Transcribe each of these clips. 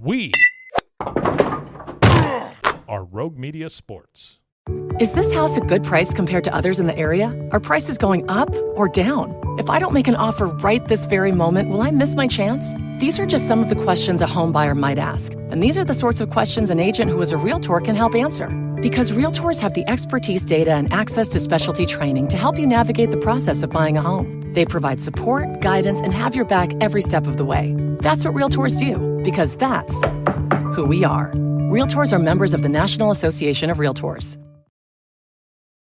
We are Rogue Media Sports. Is this house a good price compared to others in the area? Are prices going up or down? If I don't make an offer right this very moment, will I miss my chance? These are just some of the questions a home buyer might ask. And these are the sorts of questions an agent who is a Realtor can help answer. Because Realtors have the expertise, data, and access to specialty training to help you navigate the process of buying a home. They provide support, guidance, and have your back every step of the way. That's what Realtors do, because that's who we are. Realtors are members of the National Association of Realtors.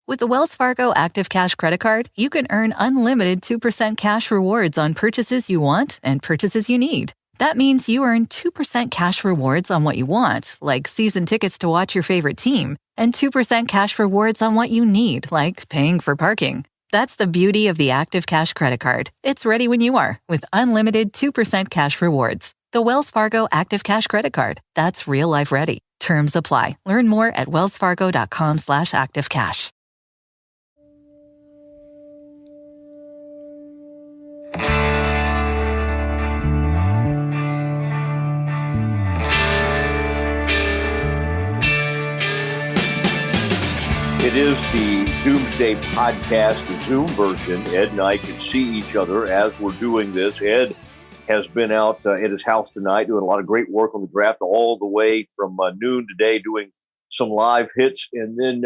With the Wells Fargo Active Cash Credit Card, you can earn unlimited 2% cash rewards on purchases you want and purchases you need. That means you earn 2% cash rewards on what you want, like season tickets to watch your favorite team, and 2% cash rewards on what you need, like paying for parking. That's the beauty of the Active Cash Credit Card. It's ready when you are, with unlimited 2% cash rewards. The Wells Fargo Active Cash Credit Card. That's real life ready. Terms apply. Learn more at wellsfargo.com/activecash. It is the Doomsday podcast, the Zoom version. Ed and I can see each other as we're doing this. Ed has been out at his house tonight doing a lot of great work on the draft all the way from noon today, doing some live hits. And then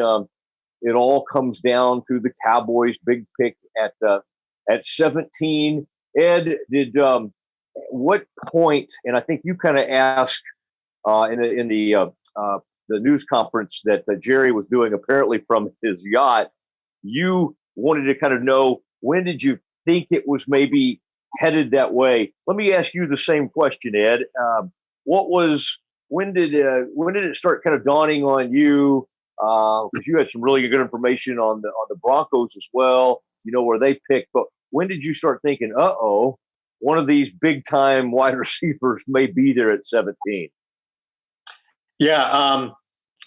it all comes down to the Cowboys' big pick at 17. Ed, did what point, and I think you kind of asked in the news conference that Jerry was doing, apparently from his yacht, you wanted to kind of know, when did you think it was maybe headed that way? Let me ask you the same question, Ed. When did it start kind of dawning on you? Because you had some really good information on the Broncos as well, where they picked. But when did you start thinking, one of these big time wide receivers may be there at 17? Yeah.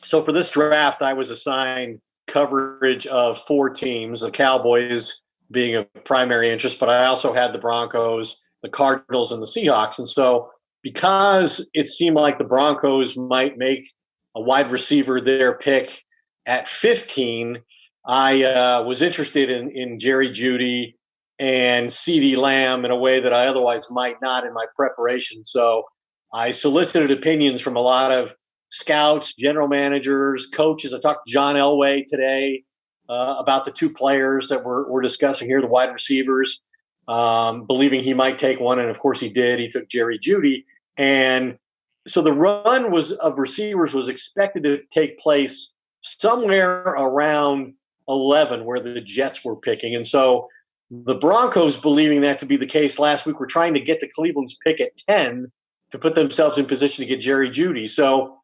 So for this draft, I was assigned coverage of 4 teams, the Cowboys being a primary interest, but I also had the Broncos, the Cardinals, and the Seahawks. And so because it seemed like the Broncos might make a wide receiver their pick at 15, I was interested in Jerry Jeudy and CeeDee Lamb in a way that I otherwise might not in my preparation. So I solicited opinions from a lot of scouts, general managers, coaches. I talked to John Elway today about the 2 players that we're discussing here, the wide receivers, believing he might take one. And of course he did. He took Jerry Jeudy. And so the run of receivers was expected to take place somewhere around 11, where the Jets were picking. And so the Broncos, believing that to be the case last week, were trying to get to Cleveland's pick at 10 to put themselves in position to get Jerry Jeudy. So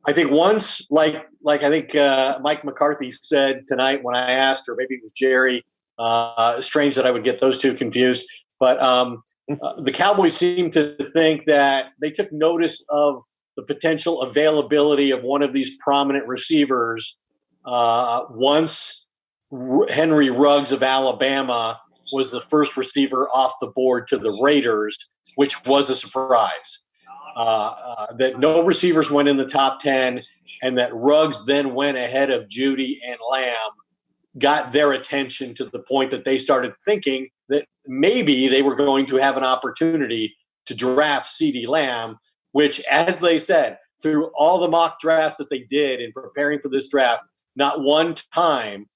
I think once, like I think Mike McCarthy said tonight when I asked, or maybe it was Jerry, strange that I would get those 2 confused, but the Cowboys seem to think that they took notice of the potential availability of one of these prominent receivers once Henry Ruggs of Alabama was the first receiver off the board to the Raiders, which was a surprise. That no receivers went in the top 10, and that Ruggs then went ahead of Jeudy and Lamb, got their attention to the point that they started thinking that maybe they were going to have an opportunity to draft CeeDee Lamb, which, as they said, through all the mock drafts that they did in preparing for this draft, not one time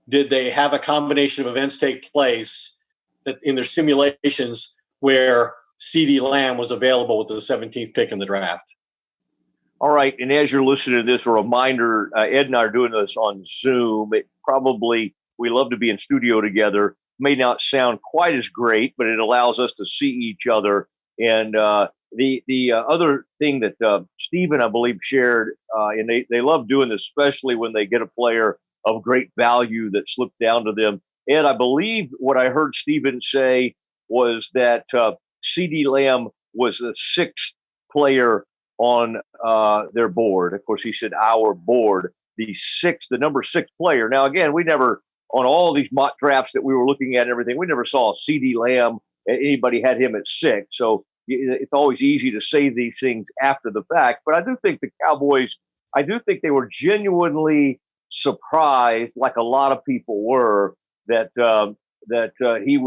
did they have a combination of events take place that in their simulations where CeeDee Lamb was available with the 17th pick in the draft. All right. And as you're listening to this, a reminder, Ed and I are doing this on Zoom. We love to be in studio together. May not sound quite as great, but it allows us to see each other. And the other thing that Stephen, I believe, shared, and they love doing this, especially when they get a player of great value that slipped down to them. Ed, I believe what I heard Stephen say was that CeeDee Lamb was the 6th player on their board. Of course, he said our board, the number 6 player. Now, again, we never, on all these mock drafts that we were looking at and everything, we never saw CeeDee Lamb. Anybody had him at 6. So it's always easy to say these things after the fact. But I do think the Cowboys, I do think they were genuinely surprised, like a lot of people were, that he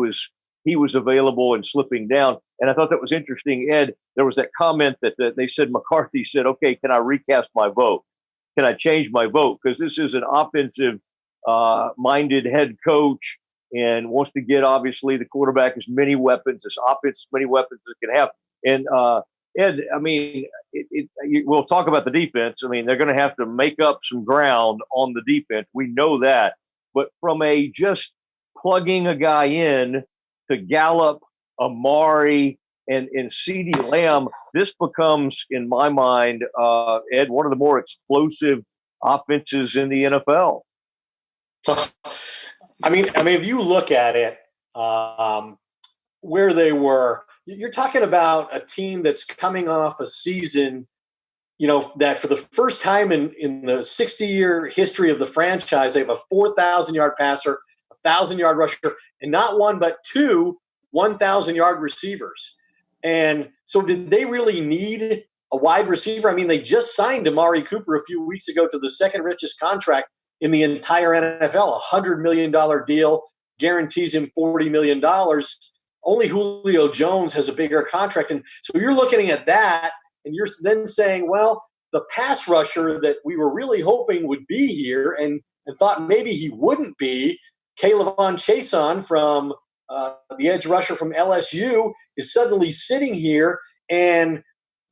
was available and slipping down. And I thought that was interesting, Ed. There was that comment that they said McCarthy said, "Okay, can I recast my vote? Can I change my vote? Because this is an offensive minded head coach and wants to get, obviously, the quarterback as many weapons, as offense, as many weapons as it can have." And Ed, I mean, we'll talk about the defense. I mean, they're going to have to make up some ground on the defense. We know that. But from a just plugging a guy in to Gallup, Amari, and CeeDee Lamb, this becomes, in my mind, Ed, one of the more explosive offenses in the NFL. I mean, if you look at it, where they were, you're talking about a team that's coming off a season, that for the first time in the 60-year history of the franchise, they have a 4,000-yard passer, 1,000-yard rusher, and not one but two 1,000-yard receivers. And so did they really need a wide receiver? I mean, they just signed Amari Cooper a few weeks ago to the second richest contract in the entire NFL, a $100 million deal, guarantees him $40 million. Only Julio Jones has a bigger contract. And so you're looking at that, and you're then saying, well, the pass rusher that we were really hoping would be here and thought maybe he wouldn't be, Kayvon Chason from the edge rusher from LSU, is suddenly sitting here. And,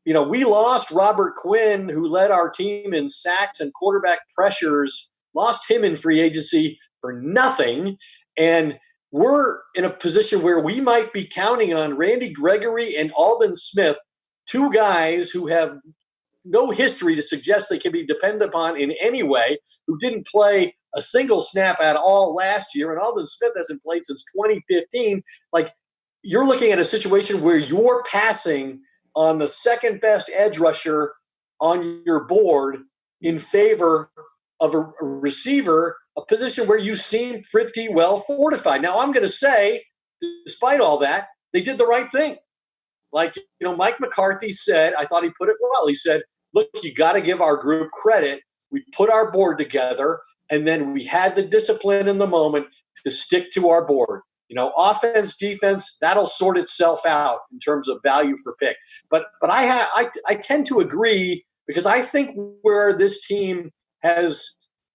we lost Robert Quinn, who led our team in sacks and quarterback pressures, lost him in free agency for nothing. And we're in a position where we might be counting on Randy Gregory and Aldon Smith, two guys who have no history to suggest they can be depended upon in any way, who didn't play a single snap at all last year, and Aldon Smith hasn't played since 2015. Like, you're looking at a situation where you're passing on the second best edge rusher on your board in favor of a receiver, a position where you seem pretty well fortified. Now, I'm going to say, despite all that, they did the right thing. Like, Mike McCarthy said, I thought he put it well. He said, look, you got to give our group credit. We put our board together, and then we had the discipline in the moment to stick to our board. Offense, defense, that'll sort itself out in terms of value for pick. But I tend to agree, because I think where this team has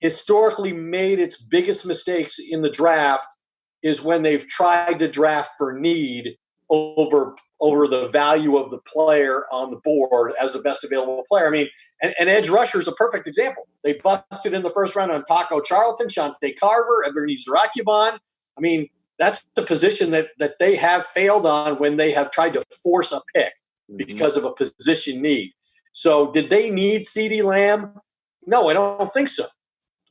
historically made its biggest mistakes in the draft is when they've tried to draft for need over the value of the player on the board as the best available player. I mean, and edge rusher is a perfect example. They busted in the first round on Taco Charlton, Shante Carver, Ebenezer Akubon. I mean, that's the position that they have failed on when they have tried to force a pick because of a position need. So did they need CeeDee Lamb? No, I don't think so.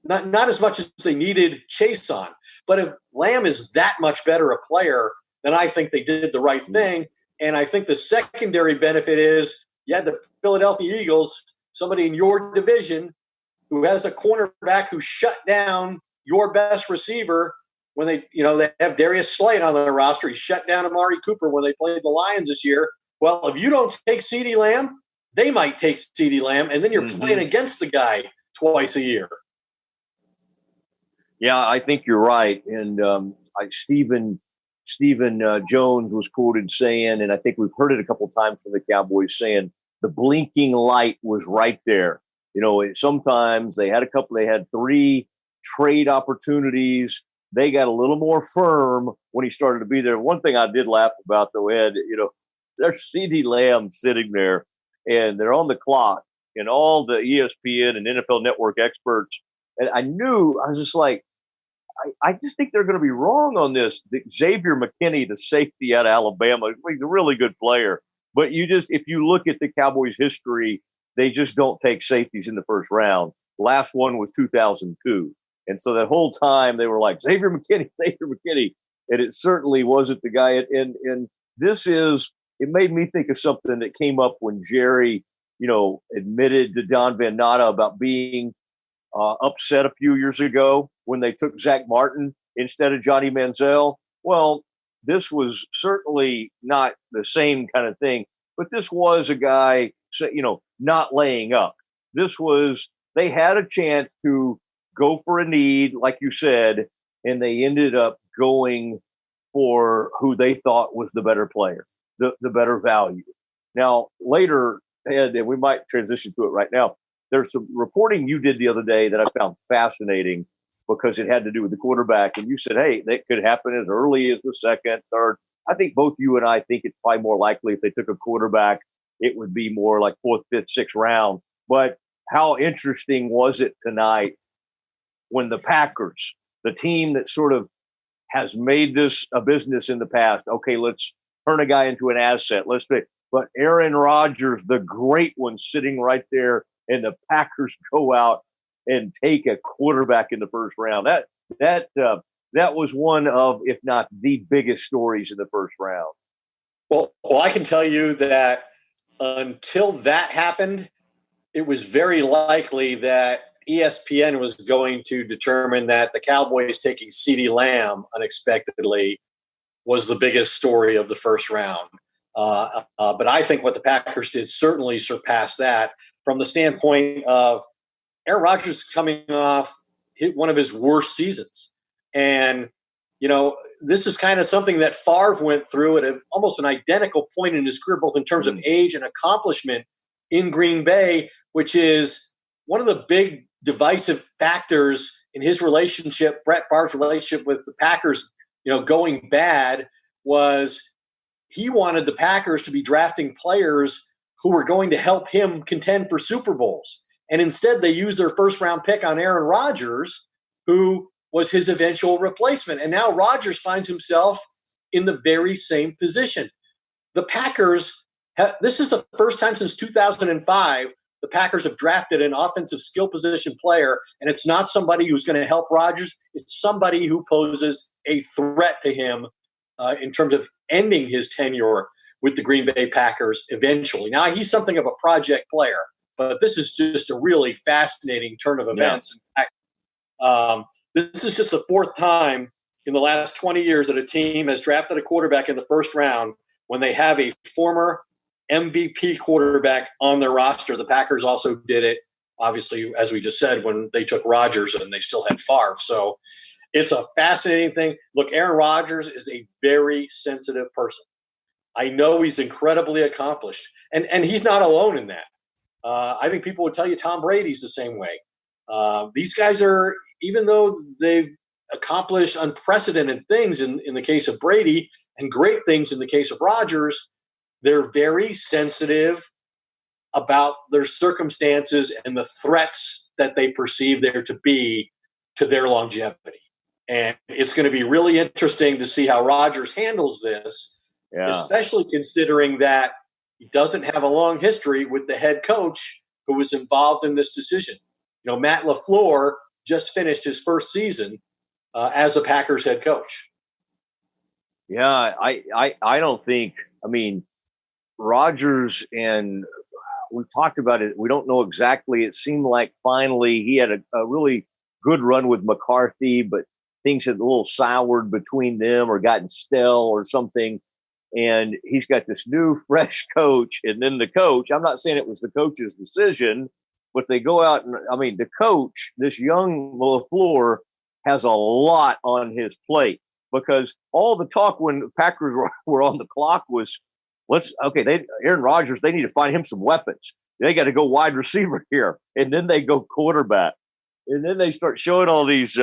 Not as much as they needed Chason. But if Lamb is that much better a player, then I think they did the right thing. And I think the secondary benefit is you had the Philadelphia Eagles, somebody in your division who has a cornerback who shut down your best receiver when they have Darius Slade on their roster. He shut down Amari Cooper when they played the Lions this year. Well, if you don't take CeeDee Lamb, they might take CeeDee Lamb, and then you're playing against the guy twice a year. Yeah, I think you're right. And Stephen Jones was quoted saying, and I think we've heard it a couple of times from the Cowboys, saying the blinking light was right there. Sometimes they had three trade opportunities. They got a little more firm when he started to be there. One thing I did laugh about, though, Ed, there's CeeDee Lamb sitting there, and they're on the clock, and all the ESPN and NFL Network experts. And I was just like, I just think they're going to be wrong on this. Xavier McKinney, the safety out of Alabama, he's a really good player. But if you look at the Cowboys' history, they just don't take safeties in the first round. Last one was 2002. And so that whole time they were like, Xavier McKinney. And it certainly wasn't the guy. And it made me think of something that came up when Jerry, admitted to Don Van Natta about being upset a few years ago when they took Zach Martin instead of Johnny Manziel. Well, this was certainly not the same kind of thing, but this was a guy, not laying up. This was, they had a chance to go for a need, like you said, and they ended up going for who they thought was the better player, the better value. Now, later, and we might transition to it right now, there's some reporting you did the other day that I found fascinating because it had to do with the quarterback. And you said, hey, that could happen as early as the second, third. I think both you and I think it's probably more likely if they took a quarterback, it would be more like fourth, fifth, sixth round. But how interesting was it tonight when the Packers, the team that sort of has made this a business in the past, okay, let's turn a guy into an asset. But Aaron Rodgers, the great one, sitting right there, and the Packers go out and take a quarterback in the first round. That was one of, if not the biggest stories in the first round. Well, I can tell you that until that happened, it was very likely that ESPN was going to determine that the Cowboys taking CeeDee Lamb unexpectedly was the biggest story of the first round. But I think what the Packers did certainly surpassed that from the standpoint of Aaron Rodgers coming off one of his worst seasons. And, this is kind of something that Favre went through at almost an identical point in his career, both in terms of age and accomplishment in Green Bay, which is one of the big divisive factors in his relationship, Brett Favre's relationship with the Packers, going bad, was he wanted the Packers to be drafting players who were going to help him contend for Super Bowls. And instead they used their first round pick on Aaron Rodgers, who was his eventual replacement. And now Rodgers finds himself in the very same position. The Packers, this is the first time since 2005 the Packers have drafted an offensive skill position player, and it's not somebody who's going to help Rodgers. It's somebody who poses a threat to him in terms of ending his tenure with the Green Bay Packers eventually. Now, he's something of a project player, but this is just a really fascinating turn of events. Yeah. In fact, this is just the fourth time in the last 20 years that a team has drafted a quarterback in the first round when they have a former MVP quarterback on their roster. The Packers also did it, obviously, as we just said, when they took Rodgers and they still had Favre. So it's a fascinating thing. Look, Aaron Rodgers is a very sensitive person. I know he's incredibly accomplished, and he's not alone in that. I think people would tell you Tom Brady's the same way. These guys are, even though they've accomplished unprecedented things in the case of Brady and great things in the case of Rodgers, they're very sensitive about their circumstances and the threats that they perceive there to be to their longevity. And it's going to be really interesting to see how Rodgers handles this, especially considering that he doesn't have a long history with the head coach who was involved in this decision. Matt LaFleur just finished his first season as a Packers head coach. Yeah, I don't think, Rodgers, and we talked about it, we don't know exactly. It seemed like finally he had a really good run with McCarthy, but things had a little soured between them or gotten stale or something. And he's got this new, fresh coach. And then the coach, I'm not saying it was the coach's decision, but they go out and, the coach, this young LaFleur, has a lot on his plate because all the talk when the Packers were on the clock was, Aaron Rodgers, they need to find him some weapons. They got to go wide receiver here. And then they go quarterback. And then they start showing all these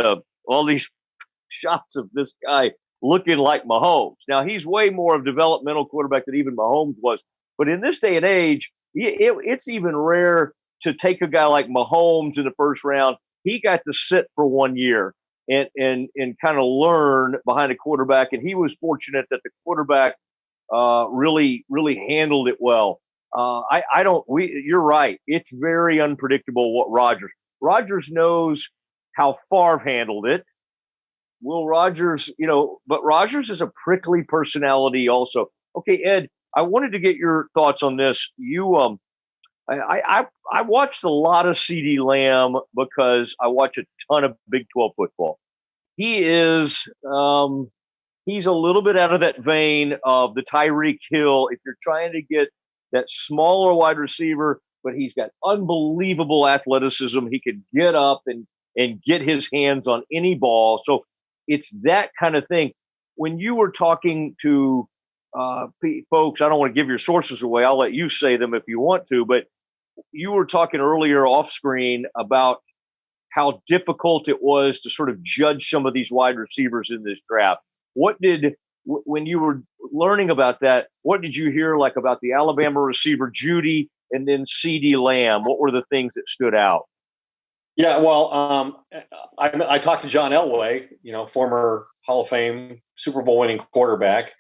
shots of this guy looking like Mahomes. Now, he's way more of a developmental quarterback than even Mahomes was. But in this day and age, it's even rare to take a guy like Mahomes in the first round. He got to sit for 1 year and kind of learn behind a quarterback. And he was fortunate that the quarterback really handled it well. You're right. It's very unpredictable what Rodgers knows how Favre handled it. Will Rodgers, but Rodgers is a prickly personality also. Okay, Ed, I wanted to get your thoughts on this. I watched a lot of CeeDee Lamb because I watch a ton of Big 12 football. He is he's a little bit out of that vein of the Tyreek Hill. If you're trying to get that smaller wide receiver, but he's got unbelievable athleticism. He could get up and get his hands on any ball. So it's that kind of thing. When you were talking to folks, I don't want to give your sources away. I'll let you say them if you want to, but you were talking earlier off screen about how difficult it was to sort of judge some of these wide receivers in this draft. When you were learning about that, what did you hear like about the Alabama receiver Judy and then CeeDee Lamb? What were the things that stood out? Yeah, well, I talked to John Elway, former Hall of Fame Super Bowl winning quarterback,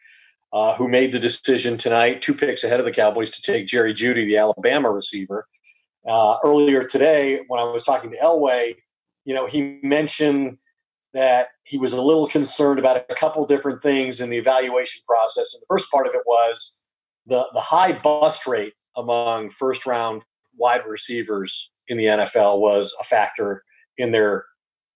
who made the decision tonight, 2 picks ahead of the Cowboys, to take Jerry Jeudy, the Alabama receiver. Earlier today, when I was talking to Elway, he mentioned that he was a little concerned about a couple different things in the evaluation process. And the first part of it was the high bust rate among first-round wide receivers in the NFL was a factor in their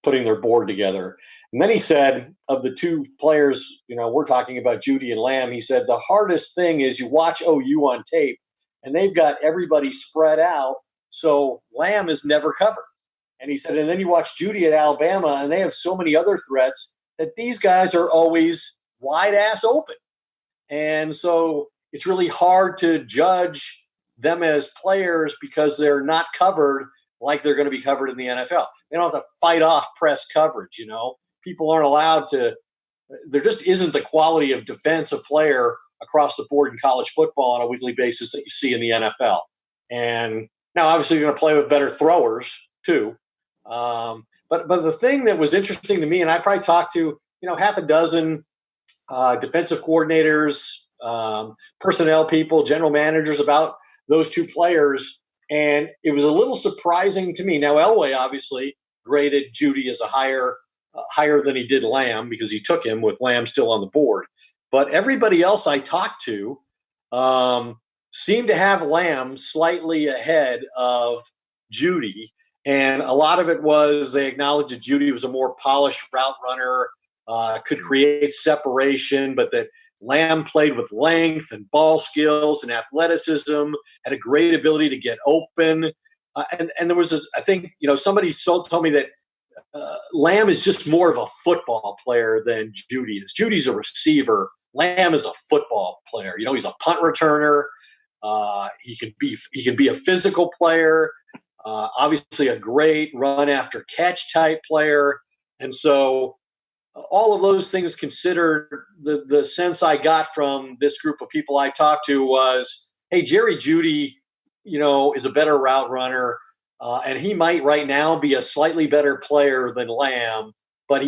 putting their board together. And then he said, of the 2 players, we're talking about Jeudy and Lamb, he said the hardest thing is you watch OU on tape, and they've got everybody spread out, so Lamb is never covered. And he said, and then you watch Jeudy at Alabama, and they have so many other threats that these guys are always wide-ass open. And so it's really hard to judge them as players because they're not covered like they're going to be covered in the NFL. They don't have to fight off press coverage, People aren't allowed to – there just isn't the quality of defensive player across the board in college football on a weekly basis that you see in the NFL. And now, obviously, you're going to play with better throwers too. But the thing that was interesting to me, and I probably talked to, half a dozen defensive coordinators, personnel people, general managers about those 2 players, and it was a little surprising to me. Now, Elway obviously graded Jeudy as a higher than he did Lamb because he took him with Lamb still on the board. But everybody else I talked to seemed to have Lamb slightly ahead of Jeudy. And a lot of it was they acknowledged that Jeudy was a more polished route runner, could create separation, but that Lamb played with length and ball skills and athleticism, had a great ability to get open. And there was this, I think, somebody told me that Lamb is just more of a football player than Jeudy is. Judy's a receiver. Lamb is a football player. He's a punt returner. He can be a physical player. Obviously a great run after catch type player. And so all of those things considered, the sense I got from this group of people I talked to was, hey, Jerry Jeudy, is a better route runner. And he might right now be a slightly better player than Lamb, but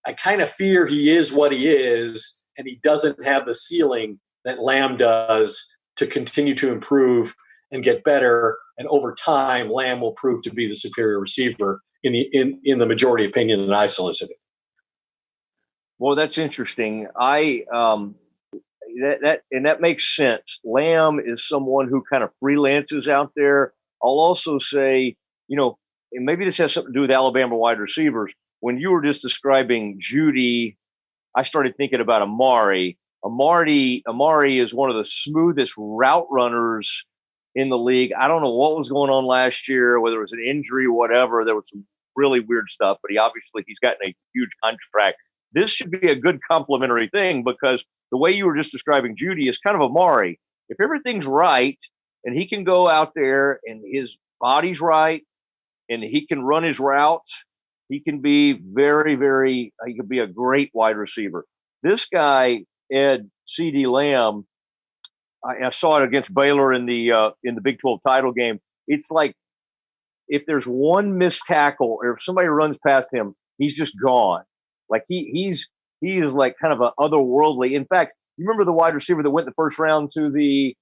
I kind of fear he is what he is, and he doesn't have the ceiling that Lamb does to continue to improve and get better. And over time, Lamb will prove to be the superior receiver in the majority opinion that I solicited. Well, that's interesting. That makes sense. Lamb is someone who kind of freelances out there. I'll also say, and maybe this has something to do with Alabama wide receivers. When you were just describing Jeudy, I started thinking about Amari. Amari is one of the smoothest route runners in the league. I don't know what was going on last year, whether it was an injury or whatever. There was some really weird stuff, but he's gotten a huge contract. This should be a good complementary thing because the way you were just describing Jeudy is kind of Amari. If everything's right and he can go out there and his body's right and he can run his routes, he can be very, very – he could be a great wide receiver. This guy, CeeDee Lamb, I saw it against Baylor in the Big 12 title game. It's like if there's one missed tackle or if somebody runs past him, he's just gone. Like he is like kind of an otherworldly. In fact, you remember the wide receiver that went the first round to the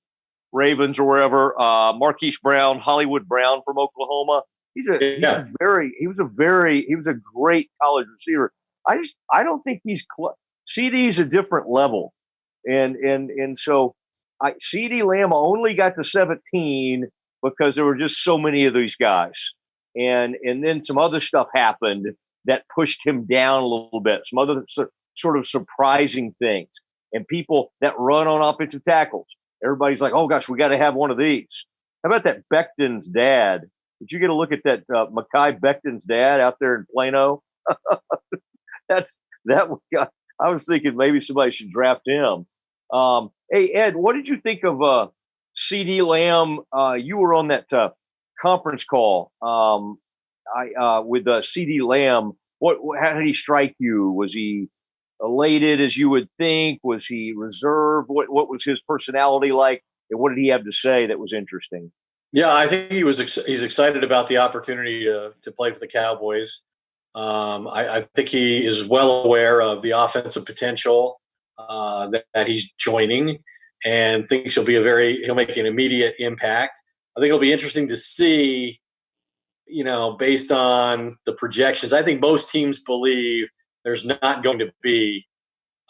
Ravens or wherever, Marquise Brown, Hollywood Brown from Oklahoma. He was a great college receiver. I don't think CeeDee's a different level. And so CeeDee Lamb only got to 17 because there were just so many of these guys. And then some other stuff happened that pushed him down a little bit. sort of surprising things. And people that run on offensive tackles, everybody's like, oh gosh, we got to have one of these. How about that Becton's dad? Did you get a look at that Mekhi Becton's dad out there in Plano? I was thinking maybe somebody should draft him. Hey, Ed, what did you think of CeeDee Lamb? You were on that conference call with CeeDee Lamb. How did he strike you? Was he elated as you would think? Was he reserved? What was his personality like? And what did he have to say that was interesting? Yeah, I think he's excited about the opportunity to play for the Cowboys. I think he is well aware of the offensive potential that he's joining, and thinks he'll make an immediate impact. I think it'll be interesting to see, based on the projections. I think most teams believe there's not going to be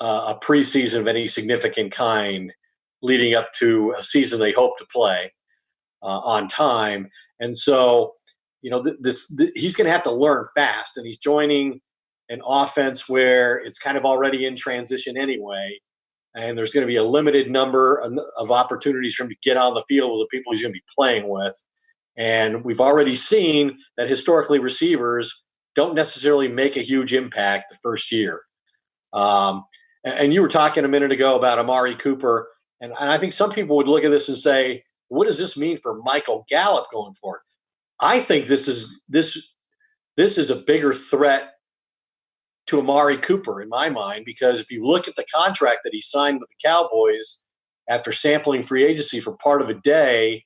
a preseason of any significant kind leading up to a season they hope to play on time. And so, he's going to have to learn fast, and he's joining an offense where it's kind of already in transition anyway. And there's going to be a limited number of opportunities for him to get on the field with the people he's going to be playing with. And we've already seen that historically receivers don't necessarily make a huge impact the first year. And you were talking a minute ago about Amari Cooper. And I think some people would look at this and say, what does this mean for Michael Gallup going forward? I think this is a bigger threat to Amari Cooper in my mind, because if you look at the contract that he signed with the Cowboys after sampling free agency for part of a day,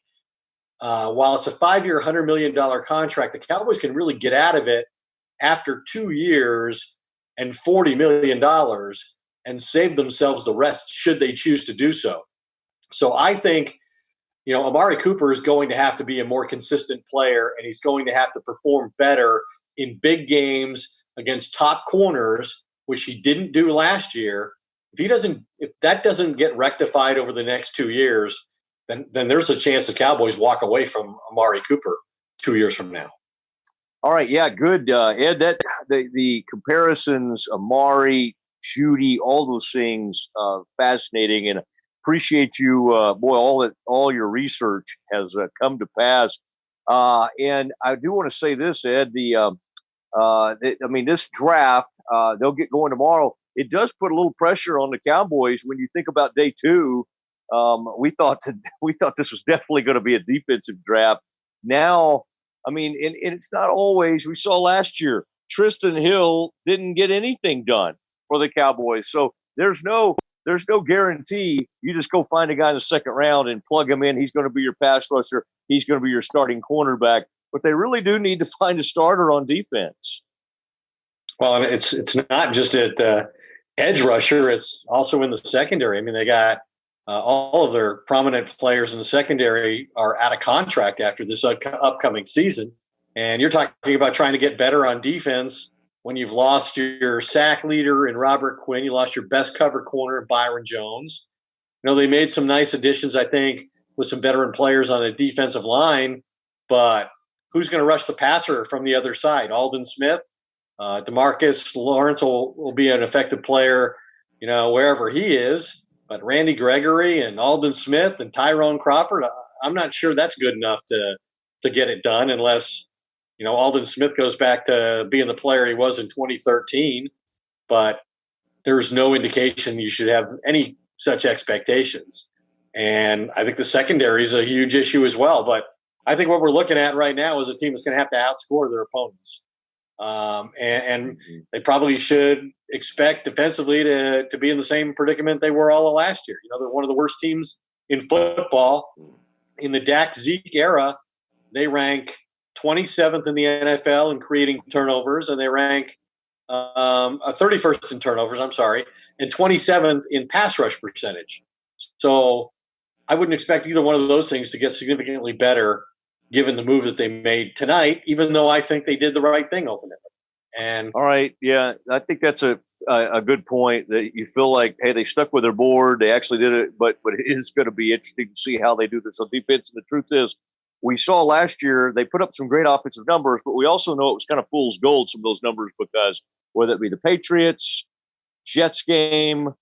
while it's a 5-year, $100 million contract, the Cowboys can really get out of it after 2 years and $40 million and save themselves the rest should they choose to do so. So I think, Amari Cooper is going to have to be a more consistent player, and he's going to have to perform better in big games against top corners, which he didn't do last year. If that doesn't get rectified over the next 2 years, then there's a chance the Cowboys walk away from Amari Cooper 2 years from now. All right, yeah, good, Ed. That the comparisons, Amari, Judy, all those things, fascinating, and appreciate you, all your research has come to pass. And I do want to say this, Ed. This draft, they'll get going tomorrow. It does put a little pressure on the Cowboys when you think about day two. We thought this was definitely going to be a defensive draft. Now, and it's not always. We saw last year, Tristan Hill didn't get anything done for the Cowboys. So there's no guarantee. You just go find a guy in the second round and plug him in. He's going to be your pass rusher. He's going to be your starting cornerback. But they really do need to find a starter on defense. Well, it's not just at edge rusher. It's also in the secondary. They got all of their prominent players in the secondary are out of contract after this upcoming season. And you're talking about trying to get better on defense when you've lost your sack leader in Robert Quinn. You lost your best cover corner, Byron Jones. They made some nice additions, I think, with some veteran players on the defensive line. But who's going to rush the passer from the other side? Aldon Smith, DeMarcus Lawrence will be an effective player, wherever he is. But Randy Gregory and Aldon Smith and Tyrone Crawford, I'm not sure that's good enough to get it done unless, Aldon Smith goes back to being the player he was in 2013. But there's no indication you should have any such expectations. And I think the secondary is a huge issue as well. But I think what we're looking at right now is a team that's going to have to outscore their opponents. And they probably should expect defensively to be in the same predicament they were all of last year. They're one of the worst teams in football. In the Dak Zeke era, they rank 27th in the NFL in creating turnovers, and they rank 31st in turnovers, and 27th in pass rush percentage. So I wouldn't expect either one of those things to get significantly better given the move that they made tonight, even though I think they did the right thing ultimately. And all right, yeah, I think that's a good point, that you feel like, hey, they stuck with their board, they actually did it, but it is going to be interesting to see how they do this on defense. And the truth is, we saw last year they put up some great offensive numbers, but we also know it was kind of fool's gold, some of those numbers, because whether it be the Patriots, Jets game,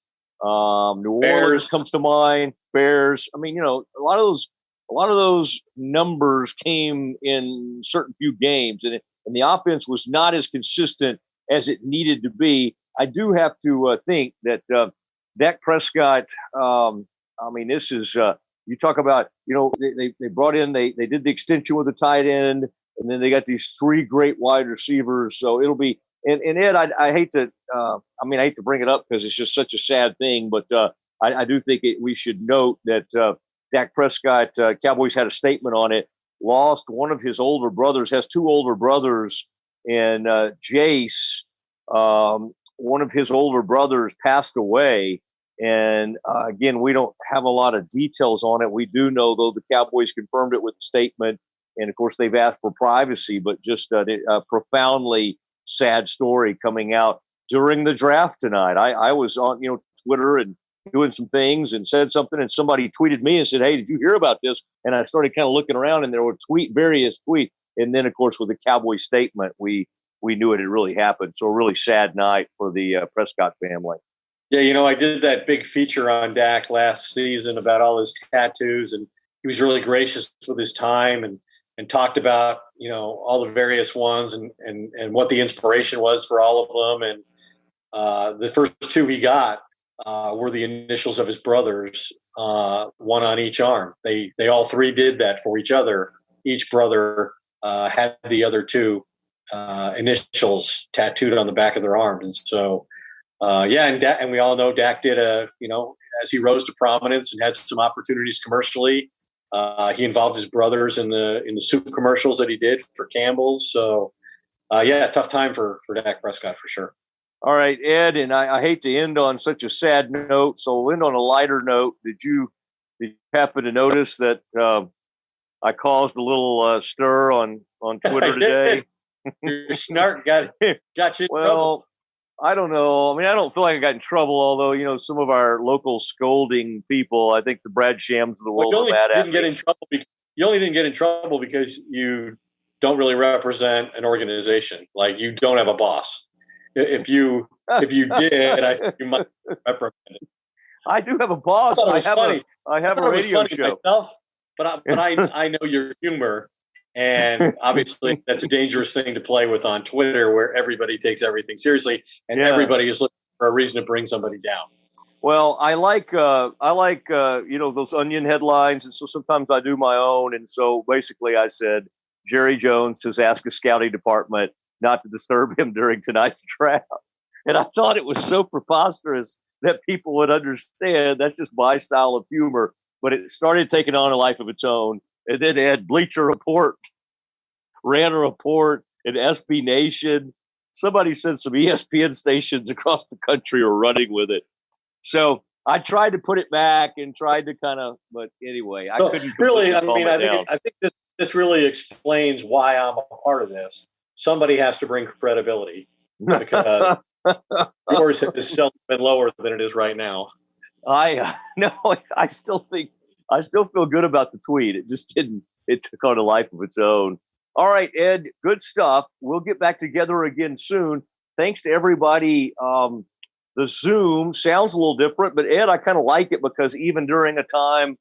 New Bears. Orleans comes to mind, Bears. I mean, a lot of those numbers came in certain few games, and the offense was not as consistent as it needed to be. I do have to think that Dak Prescott. I mean, this is you talk about. They brought in they did the extension with the tight end, and then they got these 3 great wide receivers. So it'll be. And Ed, I hate to. I hate to bring it up because it's just such a sad thing, but I do think we should note that Dak Prescott, Cowboys had a statement on it. Lost one of his older brothers. Has 2 older brothers, and Jace. One of his older brothers passed away. And again, we don't have a lot of details on it. We do know, though, the Cowboys confirmed it with a statement. And, of course, they've asked for privacy, but just a profoundly sad story coming out during the draft tonight. I was on Twitter and doing some things and said something, and somebody tweeted me and said, "Hey, did you hear about this?" And I started kind of looking around, and there were various tweets. And then, of course, with the Cowboy statement, we knew it had really happened. So a really sad night for the Prescott family. Yeah, I did that big feature on Dak last season about all his tattoos, and he was really gracious with his time and talked about, all the various ones and what the inspiration was for all of them. And the first 2 he got were the initials of his brothers, one on each arm. They all 3 did that for each other. Each brother had the other 2 initials tattooed on the back of their arms. And so, and we all know Dak did as he rose to prominence and had some opportunities commercially, he involved his brothers in the soup commercials that he did for Campbell's. So, tough time for Dak Prescott for sure. All right, Ed, and I hate to end on such a sad note, so we'll end on a lighter note. Did you happen to notice that I caused a little stir on Twitter today? Your snark got you in trouble. I don't know. I mean, I don't feel like I got in trouble, although, some of our local scolding people, I think the Brad Shams of the world are mad at me. You only didn't get in trouble because you don't really represent an organization. Like, you don't have a boss. If you did, I think you might reprimand it. I do have a boss. I have a radio show. Myself, but I know your humor. And obviously, that's a dangerous thing to play with on Twitter, where everybody takes everything seriously, and everybody is looking for a reason to bring somebody down. Well, I like those Onion headlines, and so sometimes I do my own. And so basically, I said Jerry Jones has asked a scouting department not to disturb him during tonight's draft, and I thought it was so preposterous that people would understand. That's just my style of humor, but it started taking on a life of its own. And then Ed, Bleacher Report ran a report, and SB Nation. Somebody said some ESPN stations across the country are running with it. So I tried to put it back and tried to but anyway, I couldn't. Really, I think this really explains why I'm a part of this. Somebody has to bring credibility because yours has still been lower than it is right now. I still feel good about the tweet. It just didn't. It took on a life of its own. All right, Ed, good stuff. We'll get back together again soon. Thanks to everybody. The Zoom sounds a little different, but Ed, I kind of like it because even during a time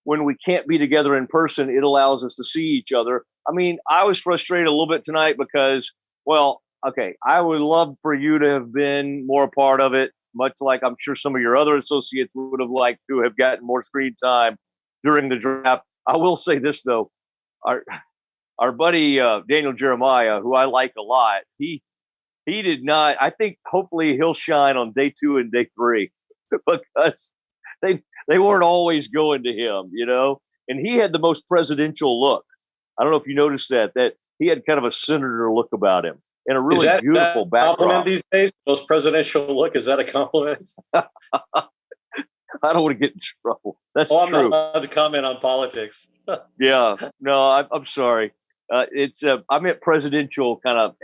when we can't be together in person, it allows us to see each other. I mean, I was frustrated a little bit tonight because, I would love for you to have been more a part of it, much like I'm sure some of your other associates would have liked to have gotten more screen time during the draft. I will say this, though. Our buddy Daniel Jeremiah, who I like a lot, he did not. I think hopefully he'll shine on day 2 and day 3 because they weren't always going to him, and he had the most presidential look. I don't know if you noticed that he had kind of a senator look about him and a really beautiful backdrop. Compliment these days? Most presidential look, is that a compliment? I don't want to get in trouble. That's true. I'm not allowed to comment on politics. Yeah, no, I'm sorry. It's I meant presidential kind of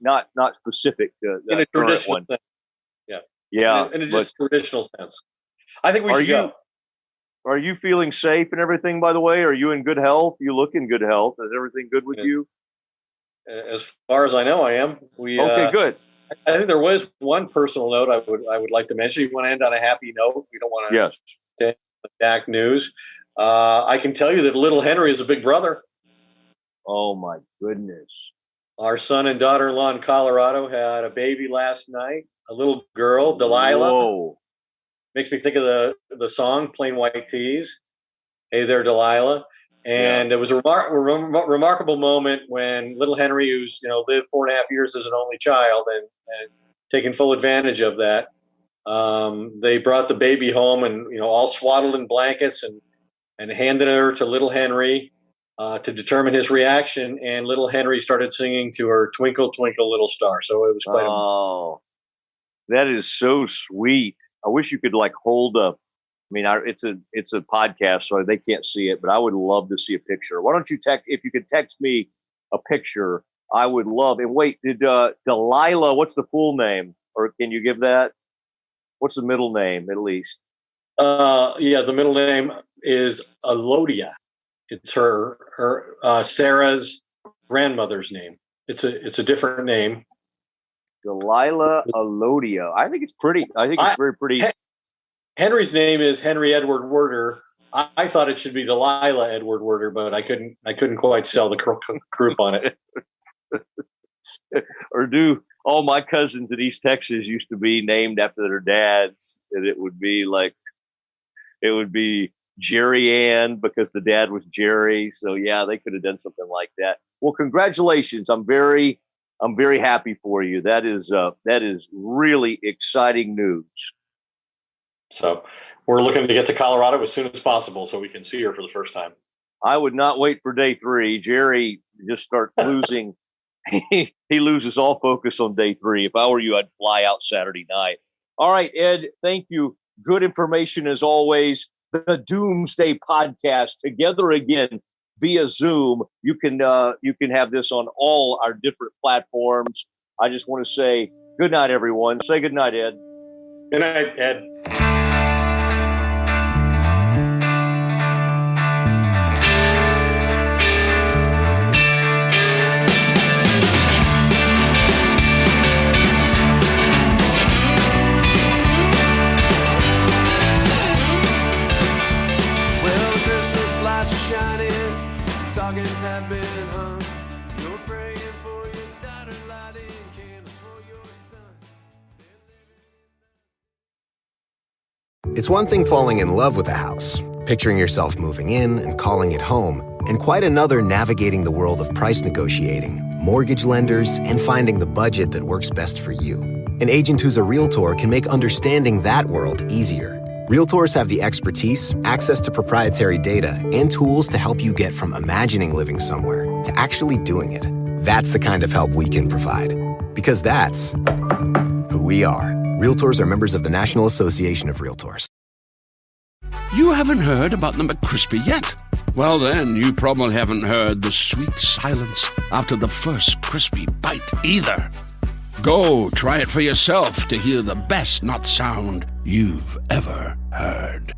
not specific to the in a current traditional one. sense. Yeah, in a just traditional sense. I think we should go. Are you feeling safe and everything, by the way? Are you in good health? You look in good health. Is everything good with you? As far as I know, I am. Okay, good. I think there was one personal note I would like to mention. You want to end on a happy note. We don't want to Yes. take back news. I can tell you that little Henry is a big brother. Oh my goodness. Our son and daughter-in-law in Colorado had a baby last night, a little girl, Delilah. Whoa. Makes me think of the song Plain White Tees. Hey there, Delilah. And it was a remarkable moment when little Henry, who's lived 4.5 years as an only child and taking full advantage of that, they brought the baby home and all swaddled in blankets and handed her to little Henry to determine his reaction. And little Henry started singing to her "Twinkle Twinkle Little Star." So it was quite that is so sweet. I wish you could hold up. I mean, it's a podcast, so they can't see it, but I would love to see a picture. Why don't you if you could text me a picture, I would love. And wait, did Delilah? What's the full name, or can you give that? What's the middle name, at least? The middle name is Alodia. It's her Sarah's grandmother's name. It's a different name. Delilah Alodia. I think it's pretty. I think it's very pretty. Henry's name is Henry Edward Werder. I thought it should be Delilah Edward Werder, but I couldn't quite sell the group on it. Or do all my cousins in East Texas used to be named after their dads, and it would be Jerry Ann because the dad was Jerry. So yeah, they could have done something like that. Well, congratulations. I'm very happy for you. That is really exciting news. So we're looking to get to Colorado as soon as possible so we can see her for the first time. I would not wait for day 3. Jerry just starts losing. He loses all focus on day 3. If I were you, I'd fly out Saturday night. All right, Ed, thank you. Good information as always. The Doomsday podcast together again via Zoom. You can have this on all our different platforms. I just want to say good night, everyone. Say good night, Ed. Good night, Ed. Have been hung. You're praying for your daughter, lighting candles for your son. It's one thing falling in love with a house, picturing yourself moving in and calling it home, and quite another navigating the world of price negotiating, mortgage lenders, and finding the budget that works best for you. An agent who's a Realtor can make understanding that world easier. Realtors have the expertise, access to proprietary data, and tools to help you get from imagining living somewhere to actually doing it. That's the kind of help we can provide. Because that's who we are. Realtors are members of the National Association of Realtors. You haven't heard about the McCrispy yet? Well, then, you probably haven't heard the sweet silence after the first crispy bite either. Go try it for yourself to hear the best nut sound you've ever heard.